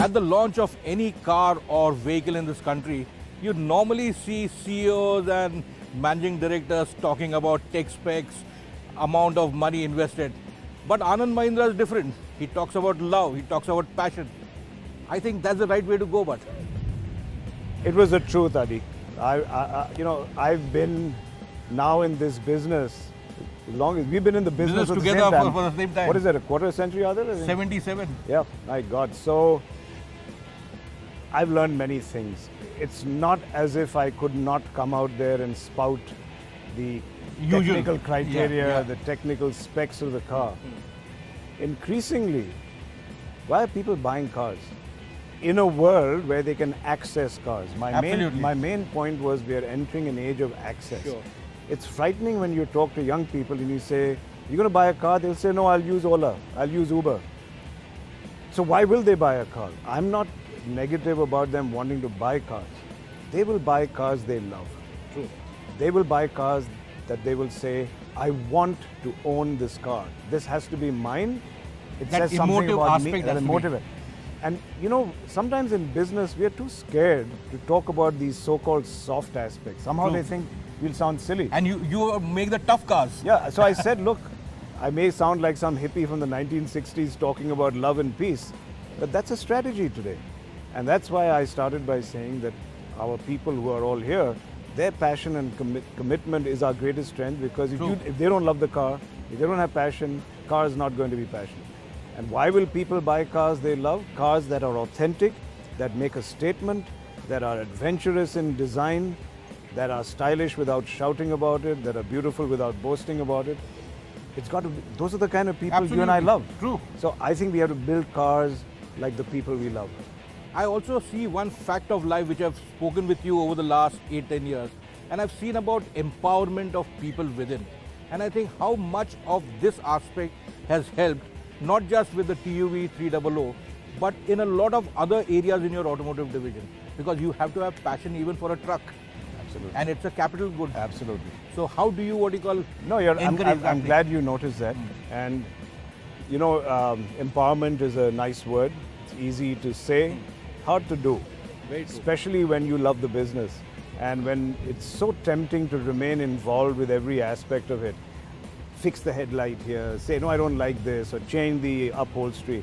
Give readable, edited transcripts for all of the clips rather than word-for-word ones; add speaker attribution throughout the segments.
Speaker 1: at the launch of any car or vehicle in this country, you normally see CEOs and managing directors talking about tech specs, amount of money invested. But Anand Mahindra is different. He talks about love, he talks about passion. I think that's the right way to go, but
Speaker 2: it was the truth, Adi. I've been now in this business we've been in the business
Speaker 1: together
Speaker 2: for
Speaker 1: the same time.
Speaker 2: What is that, a quarter century, other?
Speaker 1: 77.
Speaker 2: Yeah, my God. So I've learned many things. It's not as if I could not come out there and spout the technical criteria, the technical specs of the car. Increasingly, why are people buying cars? In a world where they can access cars. My main point was we are entering an age of access.
Speaker 1: Sure.
Speaker 2: It's frightening when you talk to young people and you say, you're going to buy a car? They'll say, no, I'll use Ola, I'll use Uber. So why will they buy a car? I'm not negative about them wanting to buy cars. They will buy cars they love.
Speaker 1: True.
Speaker 2: They will buy cars that they will say, I want to own this car. This has to be mine. It
Speaker 1: That
Speaker 2: says something about me.
Speaker 1: aspect
Speaker 2: Emotive. And you know, sometimes in business, we are too scared to talk about these so-called soft aspects. Somehow they think we'll sound silly.
Speaker 1: And you make the tough cars.
Speaker 2: Yeah, so I said, look, I may sound like some hippie from the 1960s talking about love and peace, but that's a strategy today. And that's why I started by saying that our people who are all here, their passion and commitment is our greatest strength, because if they don't love the car, if they don't have passion, car is not going to be passionate. And why will people buy cars they love? Cars that are authentic, that make a statement, that are adventurous in design, that are stylish without shouting about it, that are beautiful without boasting about it. It's got to be, those are the kind of people you and I love.
Speaker 1: True.
Speaker 2: So I think we have to build cars like the people we love.
Speaker 1: I also see one fact of life which I've spoken with you over the last 8-10 years, and I've seen about empowerment of people within. And I think how much of this aspect has helped, not just with the TUV 300, but in a lot of other areas in your automotive division, because you have to have passion even for a truck.
Speaker 2: Absolutely.
Speaker 1: And it's a capital good.
Speaker 2: Absolutely.
Speaker 1: So how do you,
Speaker 2: No, I'm glad you noticed that. And you know, empowerment is a nice word. It's easy to say, hard to do.
Speaker 1: Very true.
Speaker 2: Especially when you love the business and when it's so tempting to remain involved with every aspect of it. Fix the headlight here, say, no, I don't like this, or change the upholstery.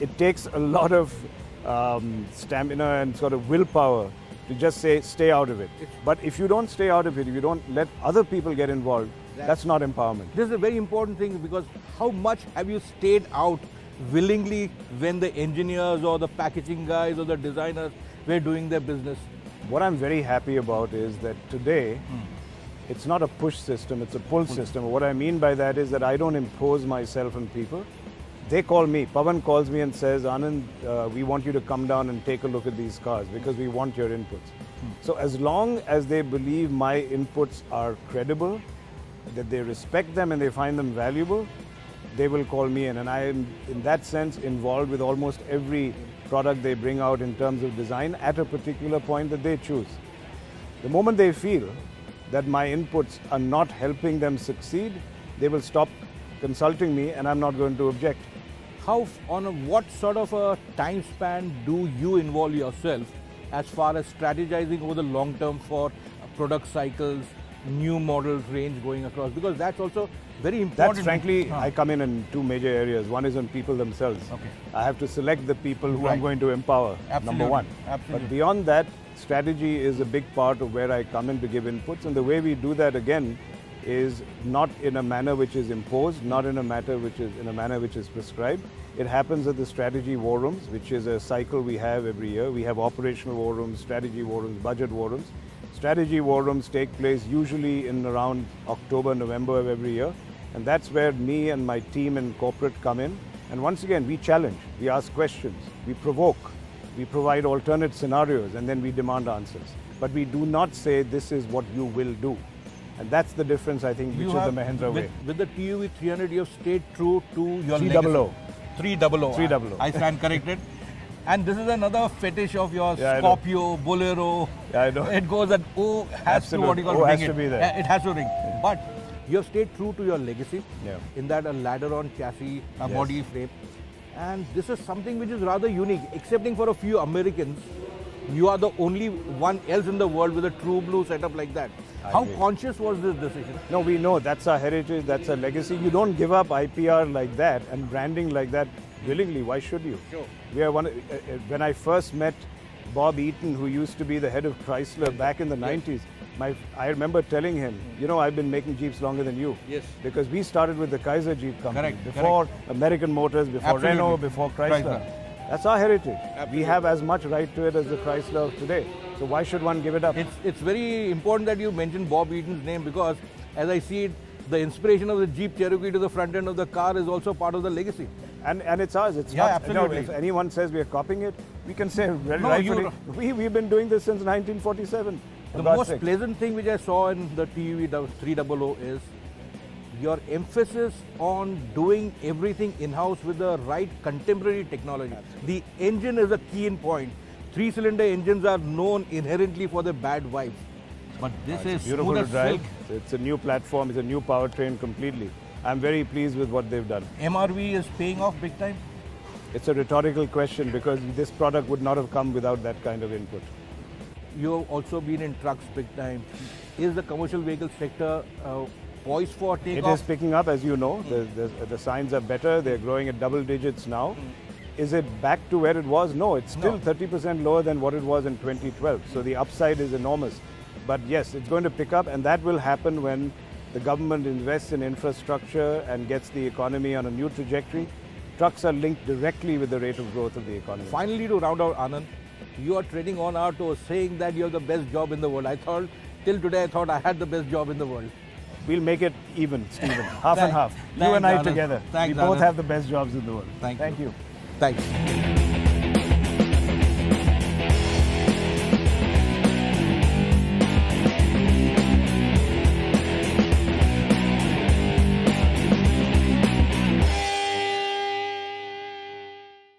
Speaker 2: It takes a lot of stamina and sort of willpower to just say, stay out of it. But if you don't stay out of it, if you don't let other people get involved, that's not empowerment.
Speaker 1: This is a very important thing, because how much have you stayed out willingly when the engineers or the packaging guys or the designers were doing their business?
Speaker 2: What I'm very happy about is that today, it's not a push system, it's a pull system. What I mean by that is that I don't impose myself on people. They call me. Pawan calls me and says, Anand, we want you to come down and take a look at these cars because we want your inputs. So as long as they believe my inputs are credible, that they respect them and they find them valuable, they will call me in. And I am, in that sense, involved with almost every product they bring out in terms of design at a particular point that they choose. The moment they feel that my inputs are not helping them succeed, they will stop consulting me and I'm not going to object.
Speaker 1: What sort of a time span do you involve yourself as far as strategizing over the long term for product cycles, new models range going across? Because that's also very important.
Speaker 2: That's frankly, I come in two major areas. One is on people themselves.
Speaker 1: Okay.
Speaker 2: I have to select the people who I'm going to empower, number one.
Speaker 1: Absolutely.
Speaker 2: But beyond that, strategy is a big part of where I come in to give inputs. And the way we do that, again, is not in a manner which is imposed, not in a manner which is prescribed. It happens at the strategy war rooms, which is a cycle we have every year. We have operational war rooms, strategy war rooms, budget war rooms. Strategy war rooms take place usually in around October, November of every year. And that's where me and my team and corporate come in. And once again, we challenge, we ask questions, we provoke, we provide alternate scenarios, and then we demand answers. But we do not say this is what you will do. And that's the difference, I think, which is the Mahindra way.
Speaker 1: With the TUV 300, you have stayed true to your
Speaker 2: 300.
Speaker 1: 300.
Speaker 2: 300.
Speaker 1: I stand corrected. And this is another fetish of your Scorpio, Bolero.
Speaker 2: Yeah, I know.
Speaker 1: It goes that O has to, what you call,
Speaker 2: has to be there.
Speaker 1: It has to ring. Yeah. But you have stayed true to your legacy.
Speaker 2: Yeah.
Speaker 1: In that a ladder-on chassis, a body frame. And this is something which is rather unique, excepting for a few Americans. You are the only one else in the world with a true blue setup like that. How conscious was this decision?
Speaker 2: No, we know that's our heritage, that's our legacy. You don't give up IPR like that and branding like that willingly. Why should you?
Speaker 1: Sure.
Speaker 2: We are when I first met Bob Eaton, who used to be the head of Chrysler back in the 90s, I remember telling him, you know, I've been making Jeeps longer than you.
Speaker 1: Yes.
Speaker 2: Because we started with the Kaiser Jeep company.
Speaker 1: Correct.
Speaker 2: Before American Motors, before Renault, before Chrysler. That's our heritage.
Speaker 1: Absolutely.
Speaker 2: We have as much right to it as the Chrysler of today. So why should one give it up?
Speaker 1: It's very important that you mentioned Bob Eaton's name, because as I see it, the inspiration of the Jeep Cherokee to the front end of the car is also part of the legacy.
Speaker 2: And it's ours. It's
Speaker 1: Yeah,
Speaker 2: not,
Speaker 1: absolutely.
Speaker 2: if anyone says we are copying it, we can say we've been doing this since 1947.
Speaker 1: The most pleasant thing which I saw in the TUV 300 is your emphasis on doing everything in-house with the right contemporary technology. The engine is a key in point. 3-cylinder engines are known inherently for their bad vibes. But this is
Speaker 2: beautiful
Speaker 1: smooth
Speaker 2: to drive.
Speaker 1: as silk.
Speaker 2: It's a new platform. It's a new powertrain completely. I'm very pleased with what they've done.
Speaker 1: MRV is paying off big time?
Speaker 2: It's a rhetorical question because this product would not have come without that kind of input.
Speaker 1: You've also been in trucks big time. Is the commercial vehicle sector poised for takeoff?
Speaker 2: It is picking up, as you know. The signs are better. They're growing at double digits now. Is it back to where it was? No, it's still 30% lower than what it was in 2012. So the upside is enormous. But yes, it's going to pick up, and that will happen when the government invests in infrastructure and gets the economy on a new trajectory. Trucks are linked directly with the rate of growth of the economy.
Speaker 1: Finally, to round out, Anand, you are treading on our toes, saying that you have the best job in the world. Till today, I thought I had the best job in the world.
Speaker 2: We'll make it even, Stephen. Half and half. You and I together.
Speaker 1: Thanks,
Speaker 2: we both
Speaker 1: Anand.
Speaker 2: have the best jobs in the world.
Speaker 1: Thank you.
Speaker 2: you.
Speaker 1: Thanks.